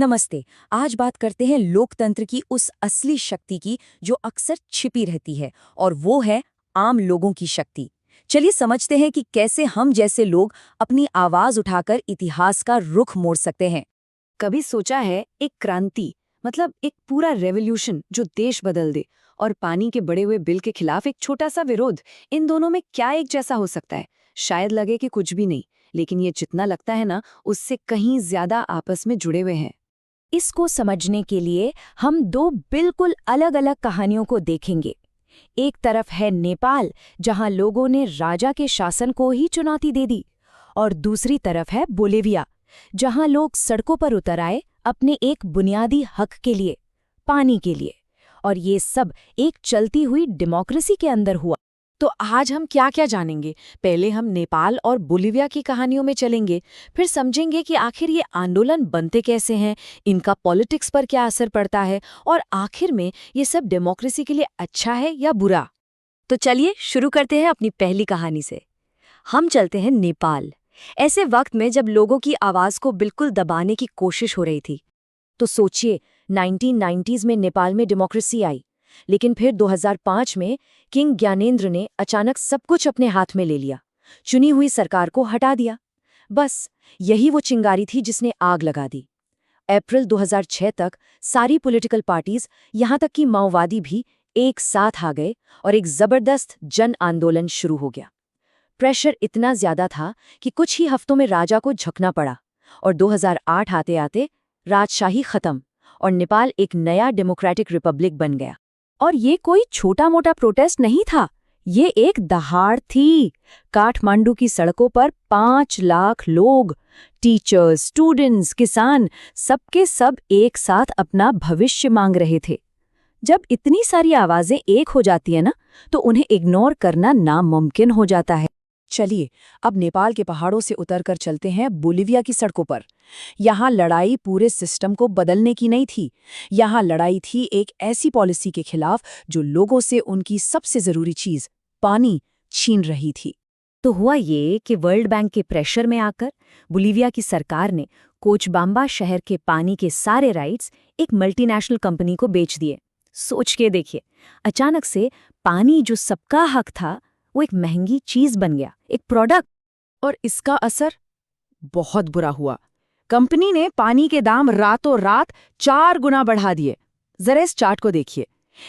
नमस्ते। आज बात करते हैं लोकतंत्र की उस असली शक्ति की जो अक्सर छिपी रहती है, और वो है आम लोगों की शक्ति। चलिए समझते हैं कि कैसे हम जैसे लोग अपनी आवाज उठाकर इतिहास का रुख मोड़ सकते हैं। कभी सोचा है एक क्रांति मतलब एक पूरा रेवोल्यूशन जो देश बदल दे, और पानी के बढ़े हुए बिल के खिलाफ एक छोटा सा विरोध, इन दोनों में क्या एक जैसा हो सकता है? शायद लगे कि कुछ भी नहीं, लेकिन ये जितना लगता है ना, उससे कहीं ज्यादा आपस में जुड़े हुए हैं। इसको समझने के लिए हम दो बिल्कुल अलग-अलग कहानियों को देखेंगे। एक तरफ है नेपाल, जहां लोगों ने राजा के शासन को ही चुनौती दे दी, और दूसरी तरफ है बोलिविया, जहां लोग सड़कों पर उतर आए अपने एक बुनियादी हक के लिए, पानी के लिए। और ये सब एक चलती हुई डेमोक्रेसी के अंदर हुआ। तो आज हम क्या क्या जानेंगे? पहले हम नेपाल और बोलिविया की कहानियों में चलेंगे, फिर समझेंगे कि आखिर ये आंदोलन बनते कैसे हैं, इनका पॉलिटिक्स पर क्या असर पड़ता है, और आखिर में ये सब डेमोक्रेसी के लिए अच्छा है या बुरा। तो चलिए शुरू करते हैं अपनी पहली कहानी से। हम चलते हैं नेपाल, ऐसे वक्त में जब लोगों की आवाज को बिल्कुल दबाने की कोशिश हो रही थी। तो सोचिए, 1990s में नेपाल में डेमोक्रेसी आई, लेकिन फिर 2005 में किंग ज्ञानेंद्र ने अचानक सब कुछ अपने हाथ में ले लिया, चुनी हुई सरकार को हटा दिया। बस यही वो चिंगारी थी जिसने आग लगा दी। अप्रैल 2006 तक सारी पॉलिटिकल पार्टीज, यहां तक कि माओवादी भी, एक साथ आ गए और एक जबरदस्त जन आंदोलन शुरू हो गया। प्रेशर इतना ज्यादा था कि कुछ ही हफ्तों में राजा को झुकना पड़ा, और 2008 आते आते राजशाही खत्म और नेपाल एक नया डेमोक्रेटिक रिपब्लिक बन गया। और ये कोई छोटा मोटा प्रोटेस्ट नहीं था, ये एक दहाड़ थी। काठमांडू की सड़कों पर 5 लाख लोग, टीचर्स, स्टूडेंट्स, किसान, सबके सब एक साथ अपना भविष्य मांग रहे थे। जब इतनी सारी आवाजें एक हो जाती है ना, तो उन्हें इग्नोर करना नामुमकिन हो जाता है। चलिए अब नेपाल के पहाड़ों से उतरकर चलते हैं बोलिविया की सड़कों पर। यहाँ लड़ाई पूरे सिस्टम को बदलने की नहीं थी। यहाँ लड़ाई थी एक ऐसी पॉलिसी के खिलाफ जो लोगों से उनकी सबसे जरूरी चीज, पानी, छीन रही थी। तो हुआ ये कि वर्ल्ड बैंक के प्रेशर में आकर बोलिविया की सरकार ने कोचबाम्बा शहर के पानी के सारे राइट्स एक मल्टीनेशनल कंपनी को बेच दिए। सोच के देखिए, अचानक से पानी जो सबका हक था, वो एक महंगी चीज बन गया, एक प्रोडक्ट। और इसका असर बहुत बुरा हुआ। कंपनी ने पानी के दाम रातों रात 4 गुना बढ़ा दिए। जरा इस चार्ट को देखिए।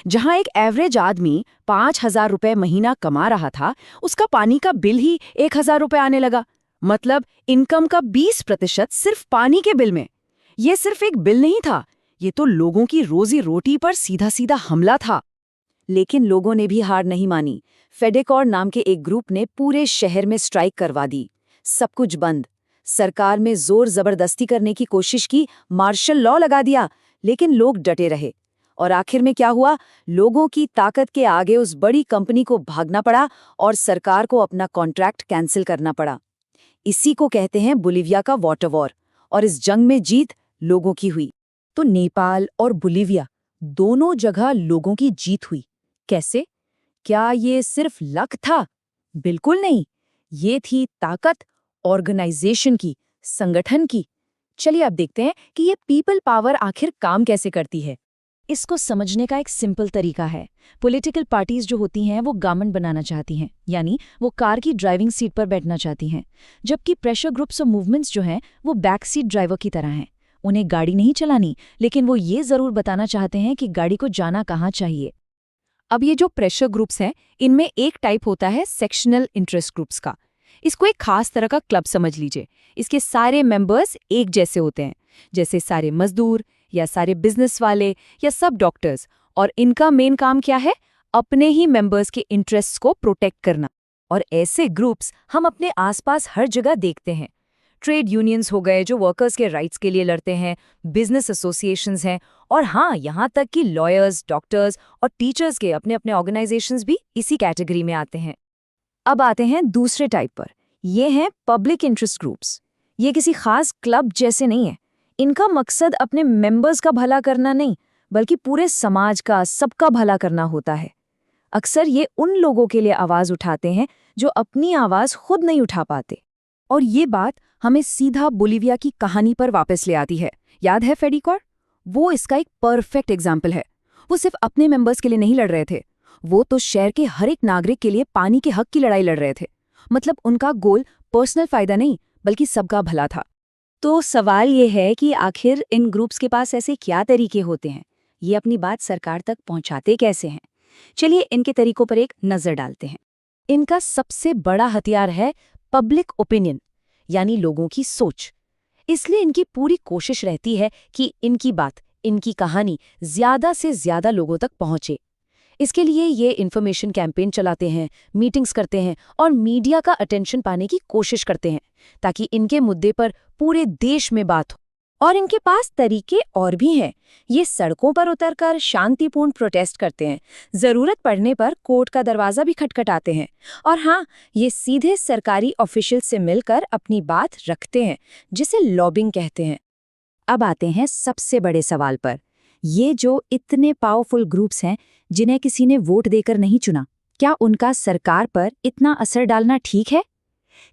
जहां एक एवरेज आदमी 5,000 रुपए महीना कमा रहा था, उसका पानी का बिल ही 1,000 रुपए आने लगा। मतलब इनकम का 20% सिर्फ पानी के बिल में। ये सिर्फ एक बिल नहीं था, ये तो लोगों की रोजी रोटी पर सीधा सीधा हमला था। लेकिन लोगों ने भी हार नहीं मानी। फेडेकॉर नाम के एक ग्रुप ने पूरे शहर में स्ट्राइक करवा दी। सब कुछ बंद। सरकार में जोर जबरदस्ती करने की कोशिश की, मार्शल लॉ लगा दिया, लेकिन लोग डटे रहे। और आखिर में क्या हुआ? लोगों की ताकत के आगे उस बड़ी कंपनी को भागना पड़ा और सरकार को अपना कॉन्ट्रैक्ट कैंसिल करना पड़ा। इसी को कहते हैं बोलिविया का वाटर वॉर। और इस जंग में जीत लोगों की हुई। तो नेपाल और बोलिविया दोनों जगह लोगों की जीत हुई। कैसे? क्या ये सिर्फ लक था? बिल्कुल नहीं। ये थी ताकत ऑर्गेनाइजेशन की, संगठन की। चलिए अब देखते हैं कि ये पीपल पावर आखिर काम कैसे करती है। इसको समझने का एक सिंपल तरीका है। पॉलिटिकल पार्टीज जो होती हैं वो गवर्नमेंट बनाना चाहती हैं, यानी वो कार की ड्राइविंग सीट पर बैठना चाहती हैं, जबकि प्रेशर ग्रुप्स और मूवमेंट्स जो हैं वो बैक सीट ड्राइवर की तरह हैं। उन्हें गाड़ी नहीं चलानी, लेकिन वो ये जरूर बताना चाहते हैं कि गाड़ी को जाना कहाँ चाहिए। अब ये जो प्रेशर ग्रुप्स हैं, इनमें एक टाइप होता है सेक्शनल इंटरेस्ट ग्रुप्स का। इसको एक खास तरह का क्लब समझ लीजिए। इसके सारे मेंबर्स एक जैसे होते हैं, जैसे सारे मजदूर या सारे बिजनेस वाले या सब डॉक्टर्स। और इनका मेन काम क्या है? अपने ही मेंबर्स के इंटरेस्ट्स को प्रोटेक्ट करना। और ऐसे ग्रुप्स हम अपने आसपास हर जगह देखते हैं। ट्रेड यूनियंस हो गए जो वर्कर्स के राइट्स के लिए लड़ते हैं, बिजनेस एसोसिएशंस हैं, और हाँ, यहाँ तक कि लॉयर्स, डॉक्टर्स और टीचर्स के अपने अपने ऑर्गेनाइजेशंस भी इसी कैटेगरी में आते हैं। अब आते हैं दूसरे टाइप पर। ये हैं पब्लिक इंटरेस्ट ग्रुप्स। ये किसी खास क्लब जैसे नहीं है। इनका मकसद अपने मेंबर्स का भला करना नहीं, बल्कि पूरे समाज का, सबका भला करना होता है। अक्सर ये उन लोगों के लिए आवाज उठाते हैं जो अपनी आवाज खुद नहीं उठा पाते। और ये बात हमें सीधा बोलिविया की कहानी पर वापस ले आती है। याद है फेडिकोर? वो इसका एक परफेक्ट एग्जाम्पल है। वो सिर्फ अपने मेंबर्स के लिए नहीं लड़ रहे थे, वो तो शहर के हर एक नागरिक के लिए पानी के हक की लड़ाई लड़ रहे थे। मतलब उनका गोल पर्सनल फायदा नहीं, बल्कि सबका भला था। तो सवाल ये है कि आखिर इन ग्रुप्स के पास ऐसे क्या तरीके होते हैं, ये अपनी बात सरकार तक पहुंचाते कैसे हैं? चलिए इनके तरीकों पर एक नजर डालते हैं। इनका सबसे बड़ा हथियार है पब्लिक ओपिनियन, यानी लोगों की सोच। इसलिए इनकी पूरी कोशिश रहती है कि इनकी बात, इनकी कहानी ज्यादा से ज्यादा लोगों तक पहुंचे। इसके लिए ये इन्फॉर्मेशन कैंपेन चलाते हैं, मीटिंग्स करते हैं और मीडिया का अटेंशन पाने की कोशिश करते हैं, ताकि इनके मुद्दे पर पूरे देश में बात हो। और इनके पास तरीके और भी हैं। ये सड़कों पर उतरकर शांतिपूर्ण प्रोटेस्ट करते हैं, जरूरत पड़ने पर कोर्ट का दरवाजा भी खटखटाते हैं। और हाँ, ये सीधे सरकारी ऑफिशियल से मिलकर अपनी बात रखते हैं, जिसे लॉबिंग कहते हैं। अब आते हैं सबसे बड़े सवाल पर। ये जो इतने पावरफुल ग्रुप्स हैं, जिन्हें किसी ने वोट देकर नहीं चुना, क्या उनका सरकार पर इतना असर डालना ठीक है?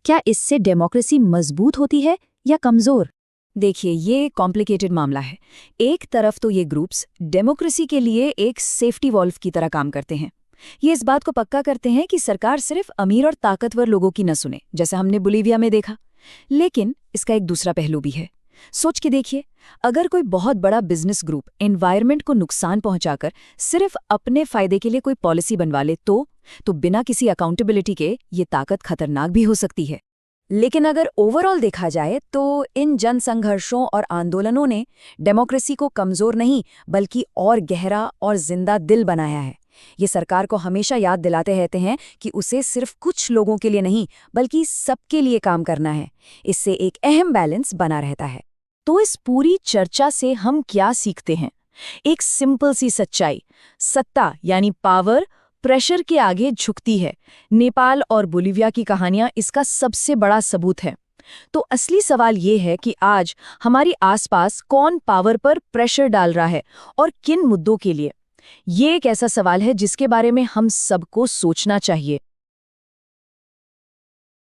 क्या इससे डेमोक्रेसी मजबूत होती है या कमजोर? देखिए, ये कॉम्प्लिकेटेड मामला है। एक तरफ तो ये ग्रुप्स डेमोक्रेसी के लिए एक सेफ्टी वॉल्व की तरह काम करते हैं। ये इस बात को पक्का करते हैं कि सरकार सिर्फ अमीर और ताकतवर लोगों की न सुने, जैसे हमने बोलिविया में देखा। लेकिन इसका एक दूसरा पहलू भी है। सोच के देखिए, अगर कोई बहुत बड़ा बिजनेस ग्रुप एनवायरनमेंट को नुकसान पहुंचाकर सिर्फ अपने फायदे के लिए कोई पॉलिसी बनवा ले तो बिना किसी अकाउंटेबिलिटी के ये ताकत खतरनाक भी हो सकती है। लेकिन अगर ओवरऑल देखा जाए तो इन जनसंघर्षों और आंदोलनों ने डेमोक्रेसी को कमजोर नहीं, बल्कि और गहरा और जिंदा दिल बनाया है। ये सरकार को हमेशा याद दिलाते रहते हैं कि उसे सिर्फ कुछ लोगों के लिए नहीं, बल्कि सबके लिए काम करना है। इससे एक अहम बैलेंस बना रहता है। तो इस पूरी चर्चा से हम क्या सीखते हैं? एक सिंपल सी सच्चाई, सत्ता यानी पावर प्रेशर के आगे झुकती है। नेपाल और बोलिविया की कहानियां इसका सबसे बड़ा सबूत है। तो असली सवाल ये है कि आज हमारी आसपास कौन पावर पर प्रेशर डाल रहा है और किन मुद्दों के लिए? ये एक ऐसा सवाल है जिसके बारे में हम सबको सोचना चाहिए।